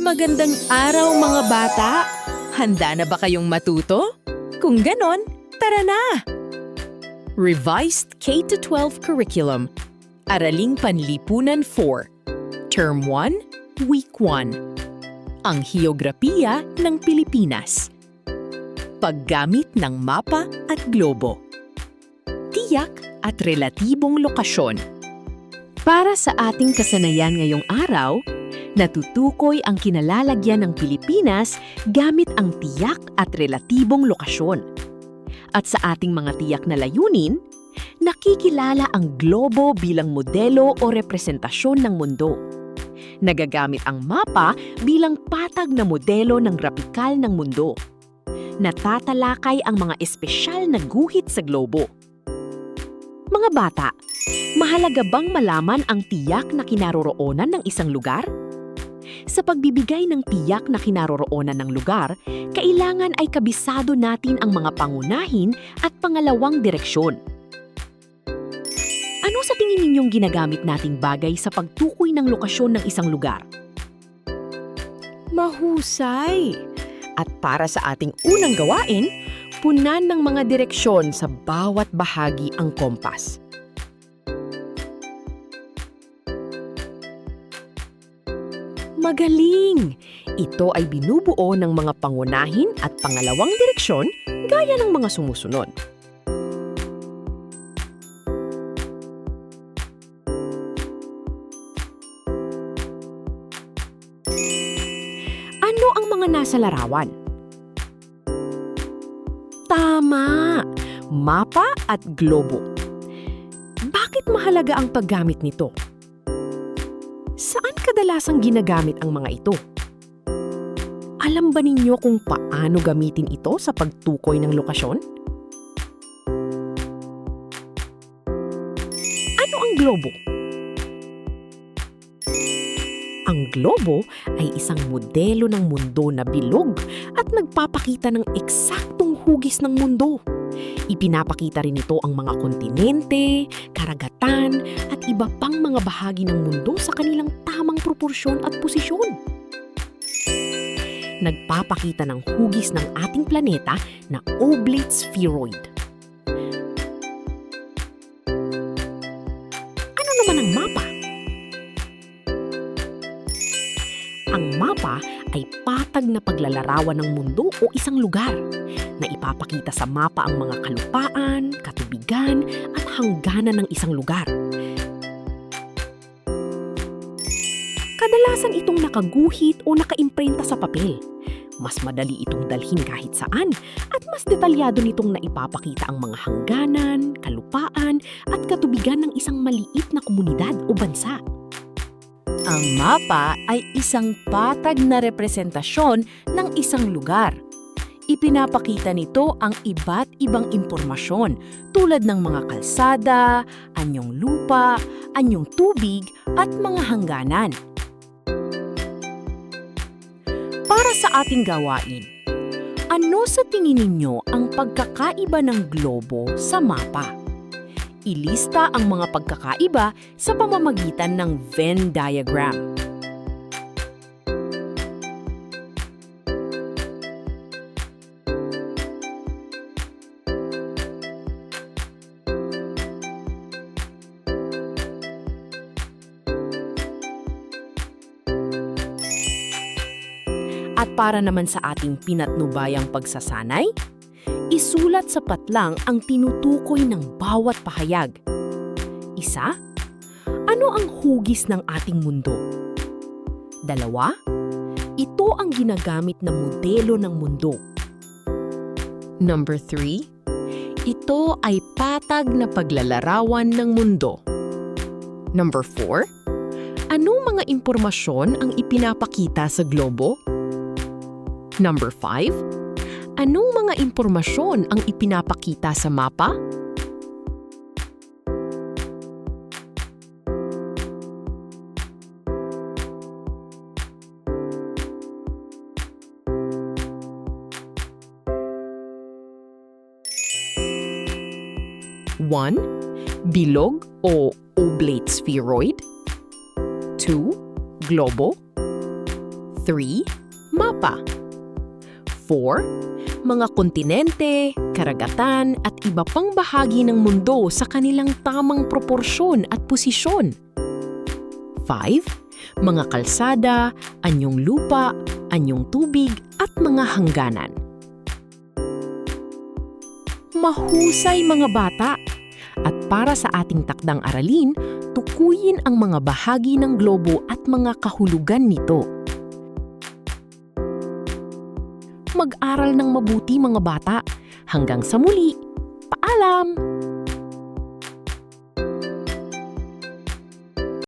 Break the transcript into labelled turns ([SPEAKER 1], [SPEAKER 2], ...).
[SPEAKER 1] Magandang araw mga bata! Handa na ba kayong matuto? Kung ganon, tara na! Revised K-12 Curriculum, Araling Panlipunan 4, Term 1, Week 1. Ang Heograpiya ng Pilipinas. Paggamit ng mapa at globo. Tiyak at relatibong lokasyon. Para sa ating kasanayan ngayong araw, natutukoy ang kinalalagyan ng Pilipinas gamit ang tiyak at relatibong lokasyon. At sa ating mga tiyak na layunin, nakikilala ang globo bilang modelo o representasyon ng mundo. Nagagamit ang mapa bilang patag na modelo ng grapikal ng mundo. Natatalakay ang mga espesyal na guhit sa globo. Mga bata, mahalaga bang malaman ang tiyak na kinaroroonan ng isang lugar? Sa pagbibigay ng tiyak na kinaroroonan ng lugar, kailangan ay kabisado natin ang mga pangunahin at pangalawang direksyon. Ano sa tingin ninyong ginagamit nating bagay sa pagtukoy ng lokasyon ng isang lugar? Mahusay! At para sa ating unang gawain, punan ng mga direksyon sa bawat bahagi ang kompas. Magaling! Ito ay binubuo ng mga pangunahin at pangalawang direksyon gaya ng mga sumusunod. Ano ang mga nasa larawan? Tama! Mapa at globo. Bakit mahalaga ang paggamit nito? Saan kadalasang ginagamit ang mga ito? Alam ba ninyo kung paano gamitin ito sa pagtukoy ng lokasyon? Ano ang globo? Ang globo ay isang modelo ng mundo na bilog at nagpapakita ng eksaktong hugis ng mundo. Ipinapakita rin ito ang mga kontinente, karagatan, at iba pang mga bahagi ng mundo sa kanilang tamang proporsyon at posisyon. Nagpapakita ng hugis ng ating planeta na oblate spheroid. Ano naman ang mapa? Ang mapa ay patag na paglalarawan ng mundo o isang lugar na ipapakita sa mapa ang mga kalupaan, katubigan at hangganan ng isang lugar. Kadalasan itong nakaguhit o nakaimprenta sa papel. Mas madali itong dalhin kahit saan at mas detalyado nitong naipapakita ang mga hangganan, kalupaan at katubigan ng isang maliit na komunidad o bansa. Ang mapa ay isang patag na representasyon ng isang lugar. Ipinapakita nito ang iba't ibang impormasyon tulad ng mga kalsada, anyong lupa, anyong tubig at mga hangganan. Para sa ating gawain, ano sa tingin ninyo ang pagkakaiba ng globo sa mapa? Ilista ang mga pagkakaiba sa pamamagitan ng Venn diagram. At para naman sa ating pinatnubayang pagsasanay, isulat sa patlang ang tinutukoy ng bawat pahayag. Isa, ano ang hugis ng ating mundo? Dalawa, ito ang ginagamit na modelo ng mundo. Number 3, ito ay patag na paglalarawan ng mundo. Number 4, anong mga impormasyon ang ipinapakita sa globo? Number 5, anong mga impormasyon ang ipinapakita sa mapa? One, bilog o oblate spheroid. 2, globo. 3. Mapa. 4. Mga kontinente, karagatan at iba pang bahagi ng mundo sa kanilang tamang proporsyon at posisyon. 5. Mga kalsada, anyong lupa, anyong tubig at mga hangganan. Mahusay mga bata! At para sa ating takdang aralin, tukuyin ang mga bahagi ng globo at mga kahulugan nito. Mag-aral ng mabuti mga bata. Hanggang sa muli, paalam!